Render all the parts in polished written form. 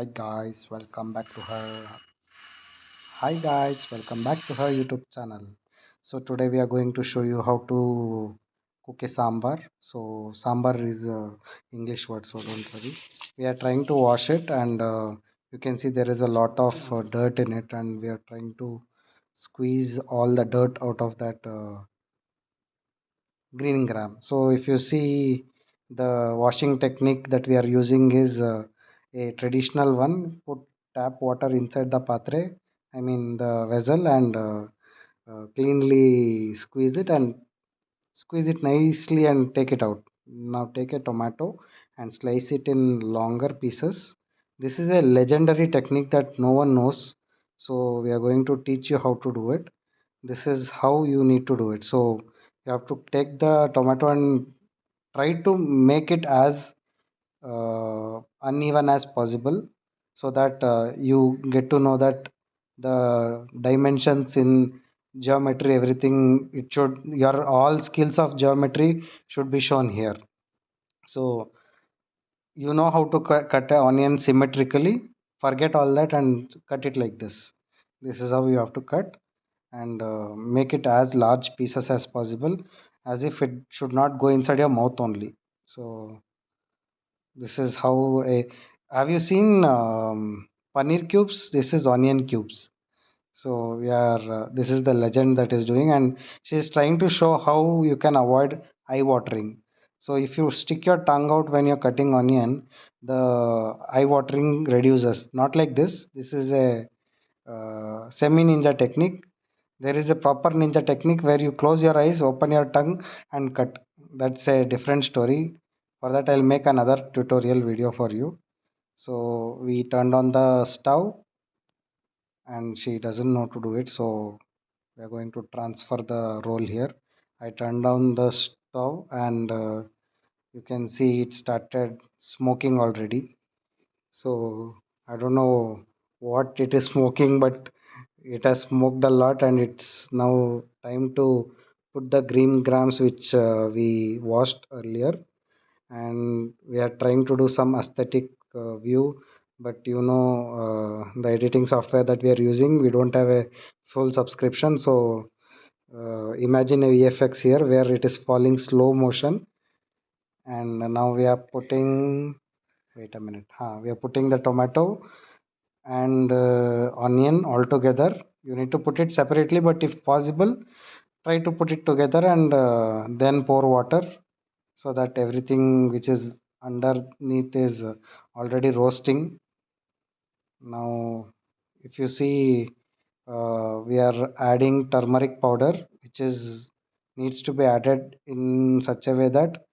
Hi guys, welcome back to her. Hi guys, welcome back to her YouTube channel. So today we are going to show you how to cook a sambar. So sambar is a English word, so don't worry. We are trying to wash it, and you can see there is a lot of dirt in it, and we are trying to squeeze all the dirt out of that green gram. So if you see, the washing technique that we are using is a traditional one. Put tap water inside the patre, I mean the vessel, and cleanly squeeze it nicely and take it out. Now take a tomato and slice it in longer pieces. This is a legendary technique that no one knows. So we are going to teach you how to do it. This is how you need to do it. So you have to take the tomato and try to make it as uneven as possible, so that you get to know that the dimensions in geometry, everything, it should, your all skills of geometry should be shown here. So you know how to cut an onion symmetrically. Forget all that and cut it like this is how you have to cut, and make it as large pieces as possible, as if it should not go inside your mouth only. So this is how a, have you seen paneer cubes? This is onion cubes. So we are this is the legend that is doing, and she is trying to show how you can avoid eye watering. So if you stick your tongue out when you're cutting onion, the eye watering reduces. Not like this. This is a semi ninja technique. There is a proper ninja technique where you close your eyes, open your tongue, and cut. That's a different story. For that, I'll make another tutorial video for you. So we turned on the stove, and she doesn't know to do it. So we are going to transfer the role here. I turned down the stove, and you can see it started smoking already. So I don't know what it is smoking, but it has smoked a lot, and it's now time to put the green grams which we washed earlier, and we are trying to do some aesthetic view. But the editing software that we are using, we don't have a full subscription, so imagine a VFX here where it is falling slow motion, and now we are putting, wait a minute, we are putting the tomato and onion all together. You need to put it separately, but if possible, try to put it together, and then pour water, so that everything which is underneath is already roasting. Now if you see, we are adding turmeric powder, which is needs to be added in such a way that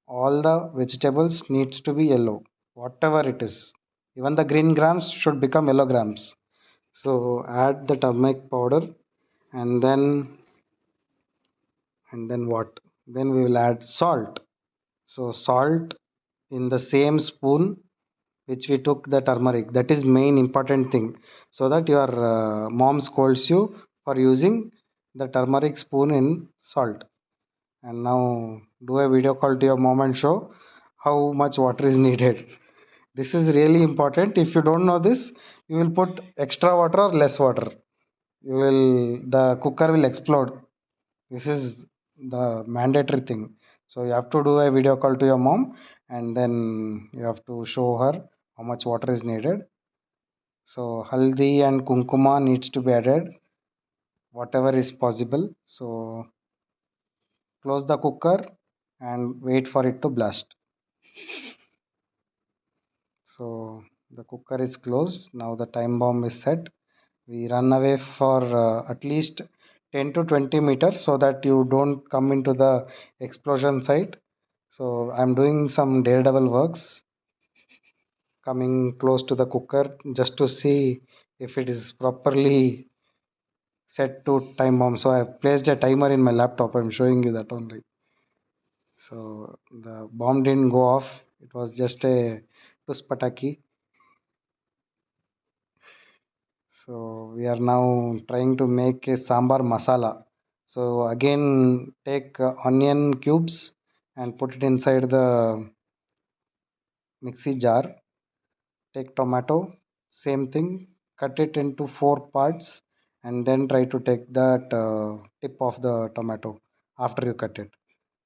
all the vegetables needs to be yellow, whatever it is. Even the green grams should become yellow grams. So add the turmeric powder, and then what? Then we will add salt. So salt in the same spoon which we took the turmeric. That is main important thing, so that your mom scolds you for using the turmeric spoon in salt. And now do a video call to your mom and show how much water is needed. This is really important. If you don't know this, you will put extra water or less water. You will, the cooker will explode. This is the mandatory thing. So you have to do a video call to your mom, and then you have to show her how much water is needed. So haldi and kunkuma needs to be added, whatever is possible. So close the cooker and wait for it to blast. So the cooker is closed. Now the time bomb is set. We run away for at least 10 to 20 meters, so that you don't come into the explosion site. So I'm doing some daredevil works, coming close to the cooker just to see if it is properly set to time bomb. So I've placed a timer in my laptop. I'm showing you that only. So the bomb didn't go off. It was just a tuspataki. So we are now trying to make a sambar masala. So again, take onion cubes and put it inside the mixie jar. Take tomato, same thing, cut it into four parts, and then try to take that tip of the tomato after you cut it.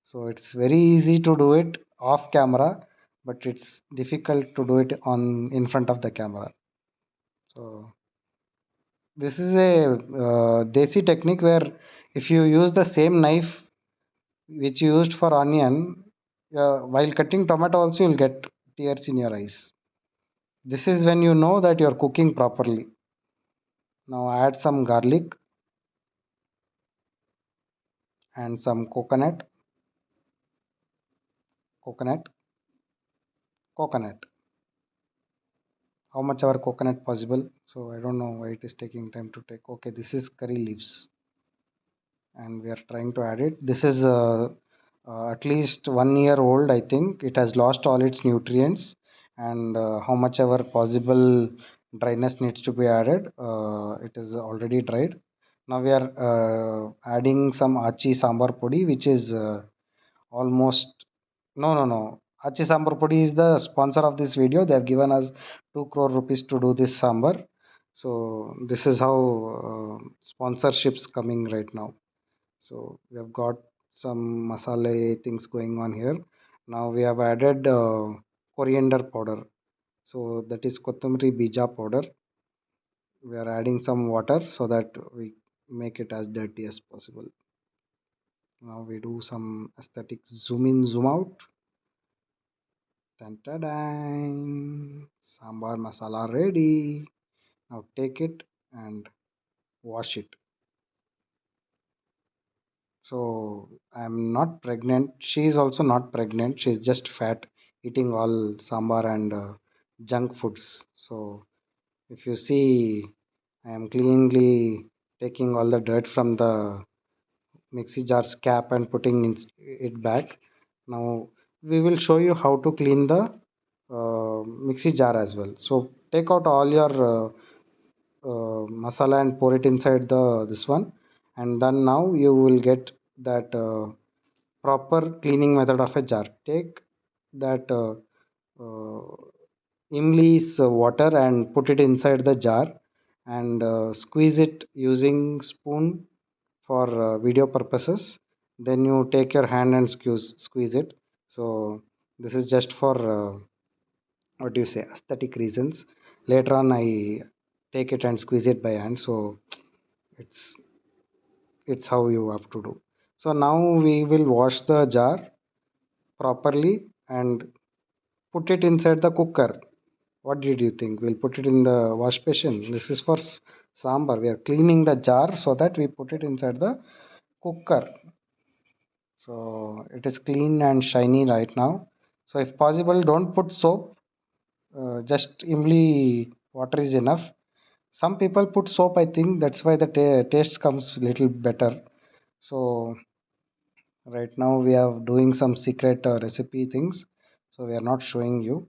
So it's very easy to do it off camera, but it's difficult to do it on in front of the camera. So this is a desi technique where if you use the same knife which you used for onion, while cutting tomato also you'll get tears in your eyes. This is when you know that you're cooking properly. Now add some garlic and some coconut, coconut. How much our coconut possible? So I don't know why it is taking time to take. Okay, this is curry leaves, and we are trying to add it. This is at least 1 year old. I think it has lost all its nutrients, and how much ever possible dryness needs to be added. It is already dried. Now we are adding some achi sambar podi, which is almost no, no, no. Achi Sambar Podi is the sponsor of this video. They have given us 2 crore rupees to do this sambar. So this is how sponsorships coming right now. So we have got some masala things going on here. Now we have added coriander powder. So that is kothumari bija powder. We are adding some water so that we make it as dirty as possible. Now we do some aesthetic zoom in, zoom out. Dun, dun, dun. Sambar masala ready. Now take it and wash it. So I'm not pregnant. She is also not pregnant. She is just fat, eating all sambar and junk foods. So if you see, I am cleanly taking all the dirt from the mixie jar's cap and putting it back. Now we will show you how to clean the mixie jar as well. So take out all your masala and pour it inside the this one, and then now you will get that proper cleaning method of a jar. Take that uh, imli's water and put it inside the jar and squeeze it using spoon for video purposes. Then you take your hand and squeeze it. So this is just for what do you say, aesthetic reasons. Later on I take it and squeeze it by hand. So it's it's how you have to do. So now we will wash the jar properly and put it inside the cooker. What did you think? We'll put it in the wash basin. This is for sambar. We are cleaning the jar so that we put it inside the cooker. So it is clean and shiny right now. So if possible, don't put soap. Just imli water is enough. Some people put soap. I think that's why the taste comes little better. So right now we are doing some secret recipe things. So we are not showing you.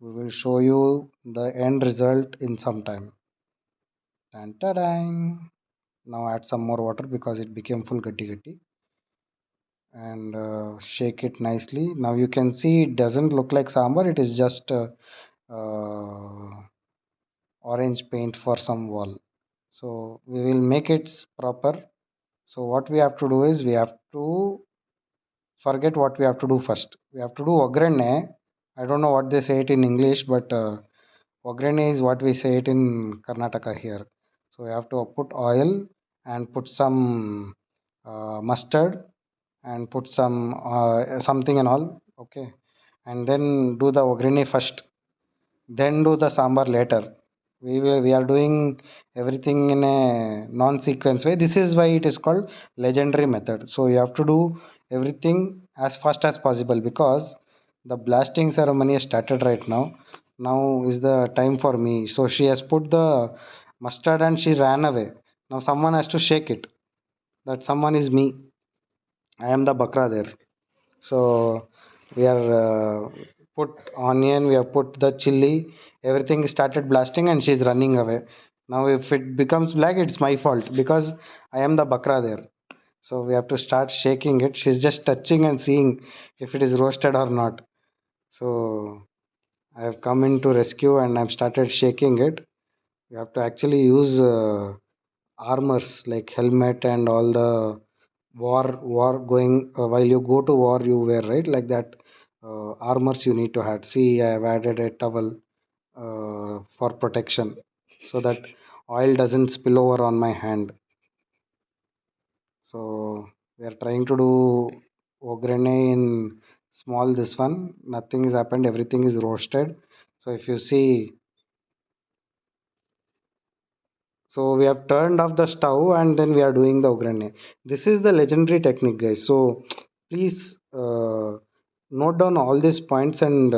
We will show you the end result in some time. Dun, dun, dun. Now add some more water because it became full gatti gatti, and shake it nicely. Now you can see it doesn't look like sambar. It is just uh, orange paint for some wall. So we will make it proper. So what we have to do is we have to forget what we have to do first. We have to do ogrenne. I don't know what they say it in English, but ogrenne is what we say it in Karnataka here. So we have to put oil and put some mustard and put some something and all. Okay, and then do the ogrenne first, then do the sambar later. We are doing everything in a non-sequence way. This is why it is called legendary method. So you have to do everything as fast as possible because the blasting ceremony has started right now. Now is the time for me. So she has put the mustard and she ran away. Now someone has to shake it. That someone is me. I am the bakra there. So we are put onion, we have put the chili, everything started blasting and she's running away. Now if it becomes black, it's my fault because I am the bakra there. So we have to start shaking it. She's just touching and seeing if it is roasted or not. So I have come in to rescue and I've started shaking it. You have to actually use armors like helmet and all the war going while you go to war you wear, right, like that. Armors you need to have. See, I have added a towel for protection so that oil doesn't spill over on my hand. So we are trying to do ogrene in small. This one, nothing has happened, everything is roasted. So if you see, so we have turned off the stove and then we are doing the ogrene. This is the legendary technique, guys. So please note down all these points, and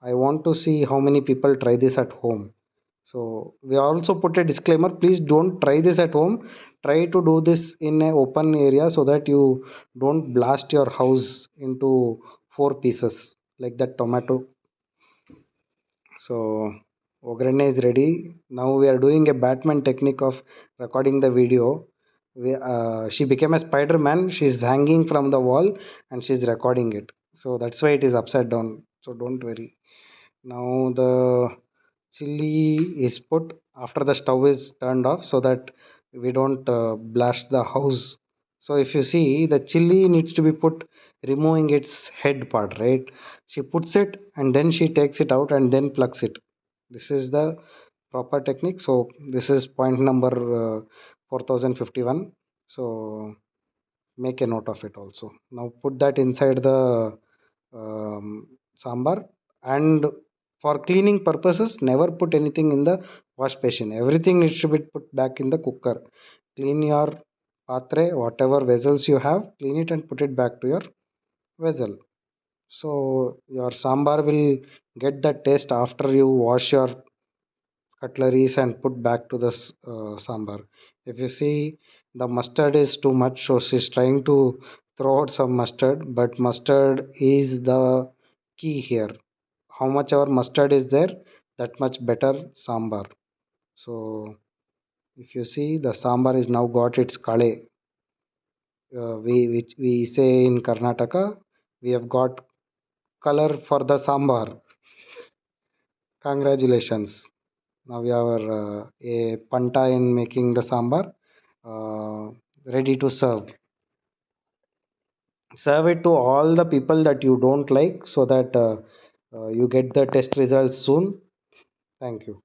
I want to see how many people try this at home. So we also put a disclaimer, please don't try this at home. Try to do this in an open area so that you don't blast your house into four pieces like that tomato. So ogrene is ready. Now we are doing a batman technique of recording the video. She became a spider-man, she's hanging from the wall and she's recording it. So that's why it is upside down, so don't worry. Now the chili is put after the stove is turned off so that we don't blast the house. So if you see, the chili needs to be put removing its head part, right? She puts it and then she takes it out and then plucks it. This is the proper technique. So this is point number 4051. So make a note of it also. Now put that inside the sambar. And for cleaning purposes, never put anything in the wash basin. Everything needs to be put back in the cooker. Clean your patre, whatever vessels you have, clean it and put it back to your vessel. So your sambar will get that taste after you wash your cutleries and put back to the sambar. If you see, the mustard is too much, so she's trying to throw out some mustard, but mustard is the key here. How much our mustard is there, that much better sambar. So if you see, the sambar is now got its kale. Which we say in Karnataka, we have got color for the sambar. Congratulations. Now we have a panta in making the sambar, uh, ready to serve. Serve it to all the people that you don't like so that you get the test results soon. Thank you.